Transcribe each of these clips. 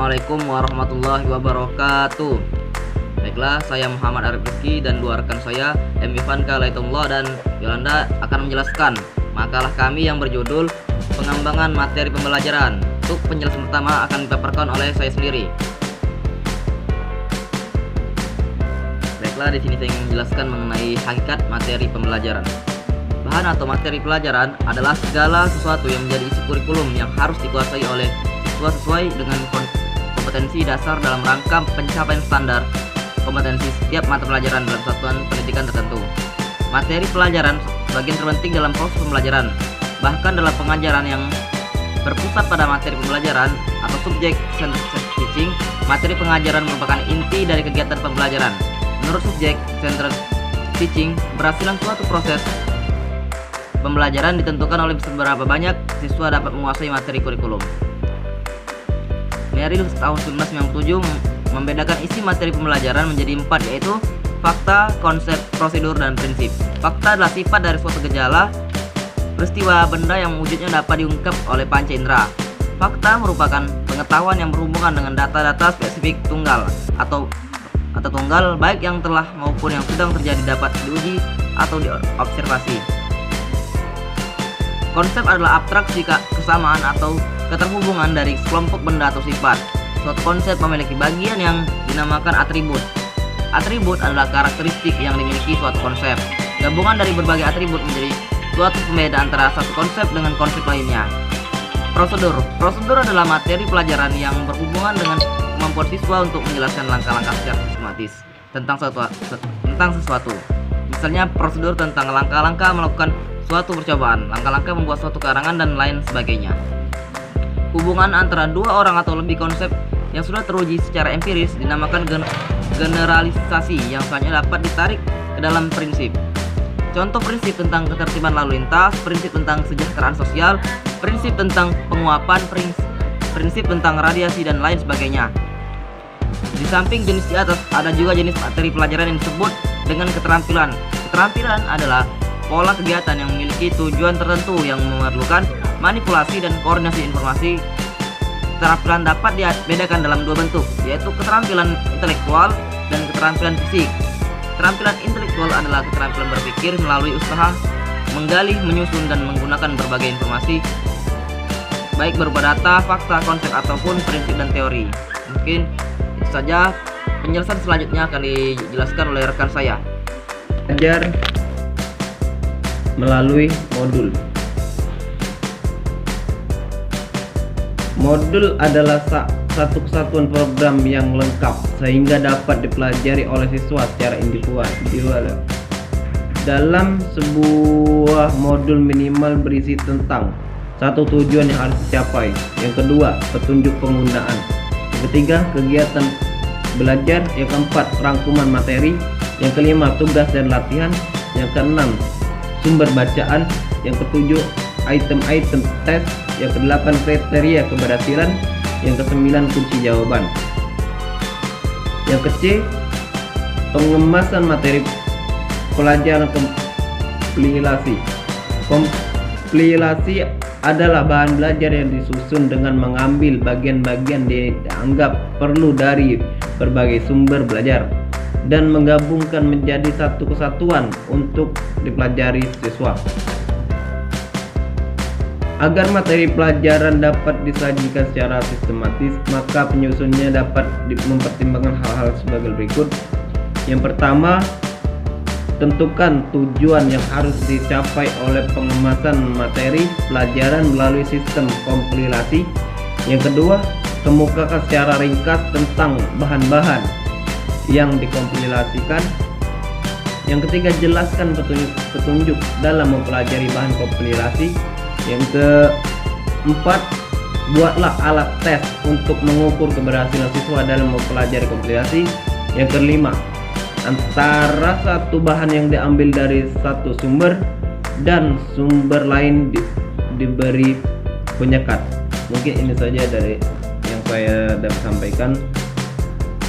Assalamualaikum warahmatullahi wabarakatuh. Baiklah, saya Muhammad Arif Rizky dan dua rekan saya, M. Ivanka Laitullah dan Yolanda akan menjelaskan makalah kami yang berjudul pengembangan materi pembelajaran. Untuk penjelasan pertama akan dipaparkan oleh saya sendiri. Baiklah, di sini saya ingin menjelaskan mengenai hakikat materi pembelajaran. Bahan atau materi pelajaran adalah segala sesuatu yang menjadi isi kurikulum yang harus dikuasai oleh siswa sesuai dengan kompetensi dasar dalam rangka pencapaian standar kompetensi setiap mata pelajaran dalam satuan pendidikan tertentu. Materi pelajaran bagian terpenting dalam proses pembelajaran. Bahkan dalam pengajaran yang berpusat pada materi pembelajaran atau subjek centered teaching, materi pengajaran merupakan inti dari kegiatan pembelajaran. Menurut subjek centered teaching, keberhasilan suatu proses pembelajaran ditentukan oleh seberapa banyak siswa dapat menguasai materi kurikulum. Merrill tahun 1997 membedakan isi materi pembelajaran menjadi 4, yaitu fakta, konsep, prosedur, dan prinsip. Fakta adalah sifat dari suatu gejala, peristiwa, benda yang wujudnya dapat diungkap oleh panca indera. Fakta merupakan pengetahuan yang berhubungan dengan data-data spesifik tunggal atau tunggal, baik yang telah maupun yang sedang terjadi dapat diuji atau diobservasi. Konsep adalah abstraksi kesamaan atau keterhubungan dari sekelompok benda atau sifat. Suatu konsep memiliki bagian yang dinamakan atribut. Atribut adalah karakteristik yang dimiliki suatu konsep. Gabungan dari berbagai atribut menjadi suatu pembeda antara satu konsep dengan konsep lainnya. Prosedur. Prosedur adalah materi pelajaran yang berhubungan dengan kemampuan siswa untuk menjelaskan langkah-langkah secara sistematis tentang sesuatu. Misalnya prosedur tentang langkah-langkah melakukan suatu percobaan, langkah-langkah membuat suatu karangan, dan lain sebagainya. Hubungan antara dua orang atau lebih konsep yang sudah teruji secara empiris dinamakan generalisasi yang selanjutnya dapat ditarik ke dalam prinsip. Contoh prinsip tentang ketertiban lalu lintas, prinsip tentang kesejahteraan sosial, prinsip tentang penguapan, prinsip tentang radiasi, dan lain sebagainya. Di samping jenis di atas, ada juga jenis materi pelajaran yang disebut dengan keterampilan. Keterampilan adalah pola kegiatan yang memiliki tujuan tertentu yang memerlukan manipulasi dan koordinasi informasi. Keterampilan dapat dibedakan dalam dua bentuk, yaitu keterampilan intelektual dan keterampilan fisik. Keterampilan intelektual adalah keterampilan berpikir melalui usaha menggali, menyusun, dan menggunakan berbagai informasi, baik berupa data, fakta, konsep, ataupun prinsip dan teori. Mungkin itu saja. Penjelasan selanjutnya akan dijelaskan oleh rekan saya. Belajar melalui modul. Modul adalah satu kesatuan program yang lengkap sehingga dapat dipelajari oleh siswa secara individual. Dalam sebuah modul minimal berisi tentang satu, tujuan yang harus dicapai, yang kedua, petunjuk penggunaan, yang ketiga, kegiatan belajar, yang keempat, rangkuman materi, yang kelima, tugas dan latihan, yang keenam, sumber bacaan, yang ketujuh, item-item tes, yang kedelapan, kriteria keberhasilan, yang kesembilan, kunci jawaban, yang ke-C, pengemasan materi pelajaran. Kompilasi. Kompilasi adalah bahan belajar yang disusun dengan mengambil bagian-bagian dianggap perlu dari berbagai sumber belajar dan menggabungkan menjadi satu kesatuan untuk dipelajari siswa. Agar materi pelajaran dapat disajikan secara sistematis, maka penyusunnya dapat mempertimbangkan hal-hal sebagai berikut. Yang pertama, tentukan tujuan yang harus dicapai oleh pengemasan materi pelajaran melalui sistem kompilasi. Yang kedua, kemukakan secara ringkas tentang bahan-bahan yang dikompilasikan. Yang ketiga, jelaskan petunjuk dalam mempelajari bahan kompilasi. Yang keempat, buatlah alat tes untuk mengukur keberhasilan siswa dalam mempelajari kompilasi. Yang kelima, antara satu bahan yang diambil dari satu sumber dan sumber lain diberi penyekat. Mungkin ini saja dari yang saya dapat sampaikan.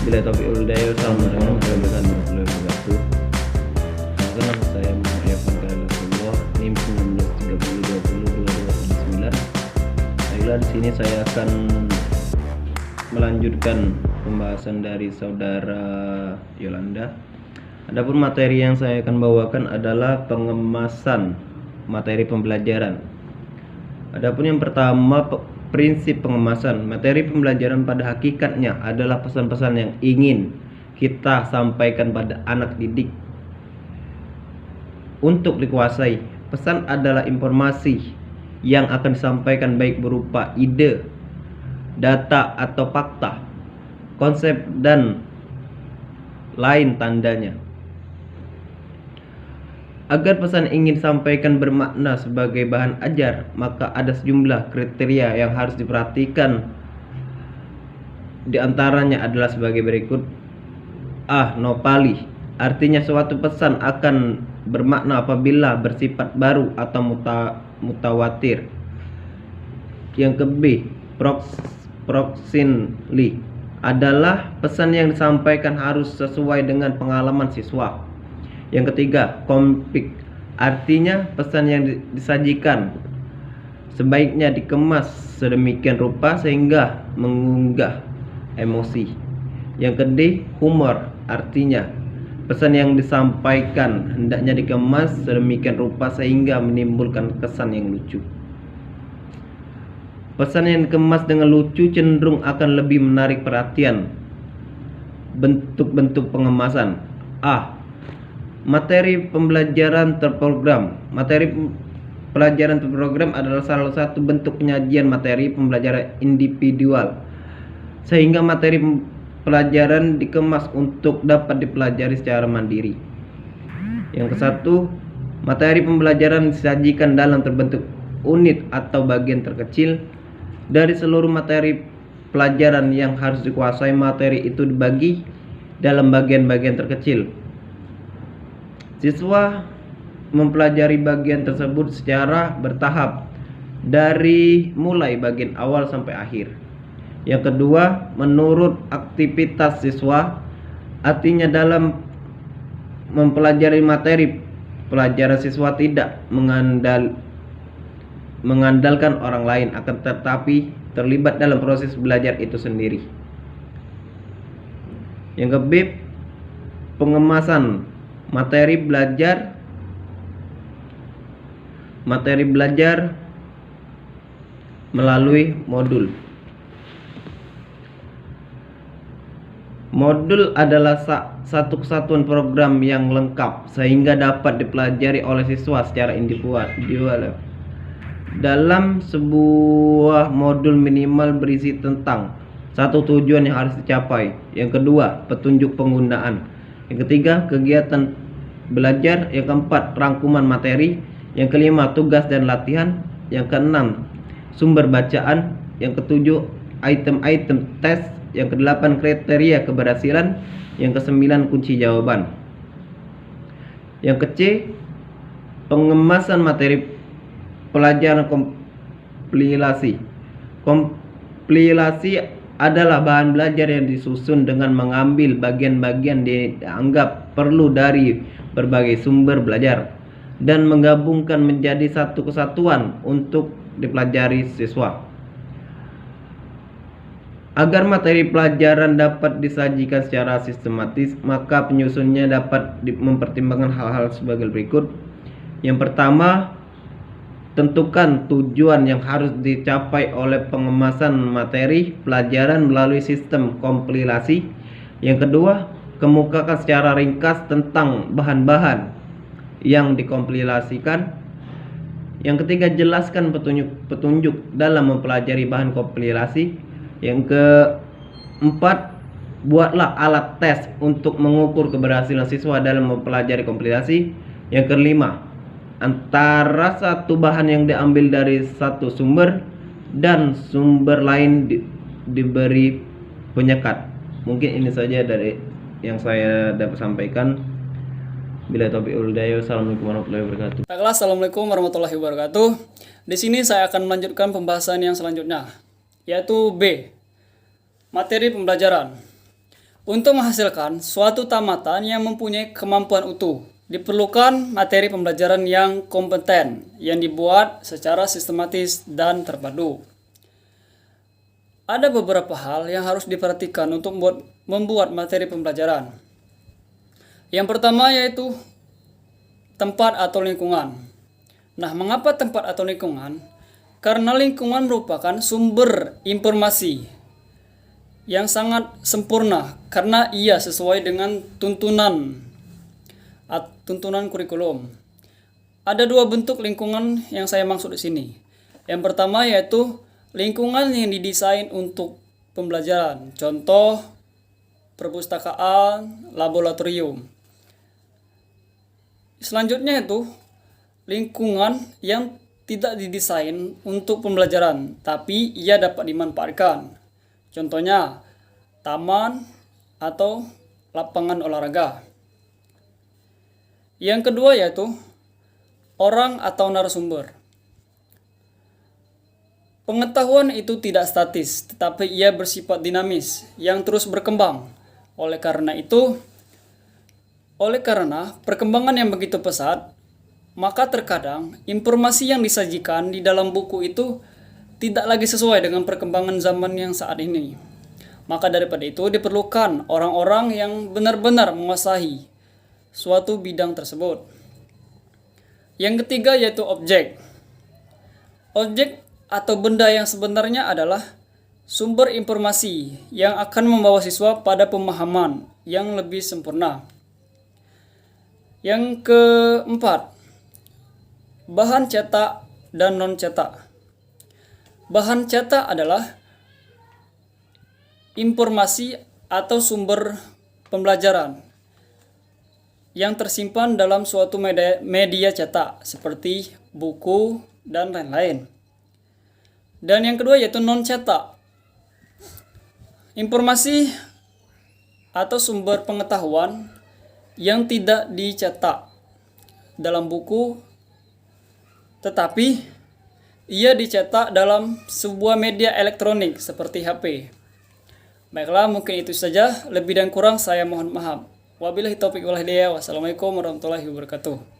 Bila taufiq wal hidayah, wassalamualaikum warahmatullahi wabarakatuh. Saya Muhammad Ivanka Laitullah, NIM 1930202229. Baiklah, di sini saya akan melanjutkan pembahasan dari saudara Yolanda. Adapun materi yang saya akan bawakan adalah pengemasan materi pembelajaran. Adapun yang pertama, prinsip pengemasan. Materi pembelajaran pada hakikatnya adalah pesan-pesan yang ingin kita sampaikan pada anak didik untuk dikuasai. Pesan adalah informasi yang akan disampaikan baik berupa ide, data atau fakta, konsep dan lain tandanya. Agar pesan yang ingin disampaikan bermakna sebagai bahan ajar, maka ada sejumlah kriteria yang harus diperhatikan. Di antaranya adalah sebagai berikut. A. Nopali, artinya suatu pesan akan bermakna apabila bersifat baru atau mutawatir. Yang ke B. Proximly, adalah pesan yang disampaikan harus sesuai dengan pengalaman siswa. Yang ketiga, kompik, artinya pesan yang disajikan sebaiknya dikemas sedemikian rupa sehingga mengunggah emosi. Yang kedua, humor, artinya pesan yang disampaikan hendaknya dikemas sedemikian rupa sehingga menimbulkan kesan yang lucu. Pesan yang dikemas dengan lucu cenderung akan lebih menarik perhatian. Bentuk-bentuk pengemasan. A. Materi pembelajaran terprogram. Materi pelajaran terprogram adalah salah satu bentuk penyajian materi pembelajaran individual, sehingga materi pelajaran dikemas untuk dapat dipelajari secara mandiri. Yang ke satu, materi pembelajaran disajikan dalam terbentuk unit atau bagian terkecil. Dari seluruh materi pelajaran yang harus dikuasai, materi itu dibagi dalam bagian-bagian terkecil. Siswa mempelajari bagian tersebut secara bertahap dari mulai bagian awal sampai akhir. Yang kedua, menurut aktivitas siswa, artinya dalam mempelajari materi pelajaran siswa tidak mengandalkan orang lain, akan tetapi terlibat dalam proses belajar itu sendiri. Yang ke B, pengemasan materi belajar melalui modul. Modul adalah satu kesatuan program yang lengkap sehingga dapat dipelajari oleh siswa secara individual. Dalam sebuah modul minimal berisi tentang satu, tujuan yang harus dicapai. Yang kedua, petunjuk penggunaan. Yang ketiga, kegiatan belajar. Yang keempat, rangkuman materi. Yang kelima, tugas dan latihan. Yang keenam, sumber bacaan. Yang ketujuh, item-item tes. Yang kedelapan, kriteria keberhasilan. Yang kesembilan, kunci jawaban. Yang ke C, pengemasan materi pelajaran kompilasi. Kompilasi adalah bahan belajar yang disusun dengan mengambil bagian-bagian dianggap perlu dari berbagai sumber belajar dan menggabungkan menjadi satu kesatuan untuk dipelajari siswa. Agar materi pelajaran dapat disajikan secara sistematis, maka penyusunnya dapat mempertimbangkan hal-hal sebagai berikut. Yang pertama, tentukan tujuan yang harus dicapai oleh pengemasan materi pelajaran melalui sistem kompilasi. Yang kedua, kemukakan secara ringkas tentang bahan-bahan yang dikompilasikan. Yang ketiga, jelaskan petunjuk dalam mempelajari bahan kompilasi. Yang keempat, buatlah alat tes untuk mengukur keberhasilan siswa dalam mempelajari kompilasi. Yang kelima, antara satu bahan yang diambil dari satu sumber dan sumber lain diberi penyekat. Mungkin ini saja dari yang saya dapat sampaikan. Bila taufiq wal hidayah. Assalamualaikum warahmatullahi wabarakatuh. Assalamualaikum warahmatullahi wabarakatuh. Di sini saya akan melanjutkan pembahasan yang selanjutnya, yaitu B, materi pembelajaran. Untuk menghasilkan suatu tamatan yang mempunyai kemampuan utuh, diperlukan materi pembelajaran yang kompeten, yang dibuat secara sistematis dan terpadu. ada beberapa hal yang harus diperhatikan untuk membuat materi pembelajaran. Yang pertama yaitu tempat atau lingkungan. Nah, mengapa tempat atau lingkungan? Karena lingkungan merupakan sumber informasi yang sangat sempurna karena ia sesuai dengan tuntunan kurikulum. Ada dua bentuk lingkungan yang saya maksud di sini. Yang pertama yaitu lingkungan yang didesain untuk pembelajaran. Contoh perpustakaan, laboratorium. Selanjutnya itu lingkungan yang tidak didesain untuk pembelajaran, tapi ia dapat dimanfaatkan. Contohnya taman atau lapangan olahraga. Yang kedua yaitu orang atau narasumber. Pengetahuan itu tidak statis, tetapi ia bersifat dinamis yang terus berkembang. Oleh karena perkembangan yang begitu pesat, maka terkadang informasi yang disajikan di dalam buku itu tidak lagi sesuai dengan perkembangan zaman yang saat ini. Maka daripada itu diperlukan orang-orang yang benar-benar menguasai suatu bidang tersebut. Yang ketiga yaitu objek. Objek atau benda yang sebenarnya adalah sumber informasi yang akan membawa siswa pada pemahaman yang lebih sempurna. Yang keempat, bahan cetak dan non-cetak. Bahan cetak adalah informasi atau sumber pembelajaran yang tersimpan dalam suatu media cetak seperti buku dan lain-lain. Dan yang kedua yaitu non-cetak. Informasi atau sumber pengetahuan yang tidak dicetak dalam buku, tetapi ia dicetak dalam sebuah media elektronik seperti HP. Baiklah, mungkin itu saja. Lebih dan kurang saya mohon maaf. Wabillahi taufiq wal hidayah. Wassalamualaikum warahmatullahi wabarakatuh.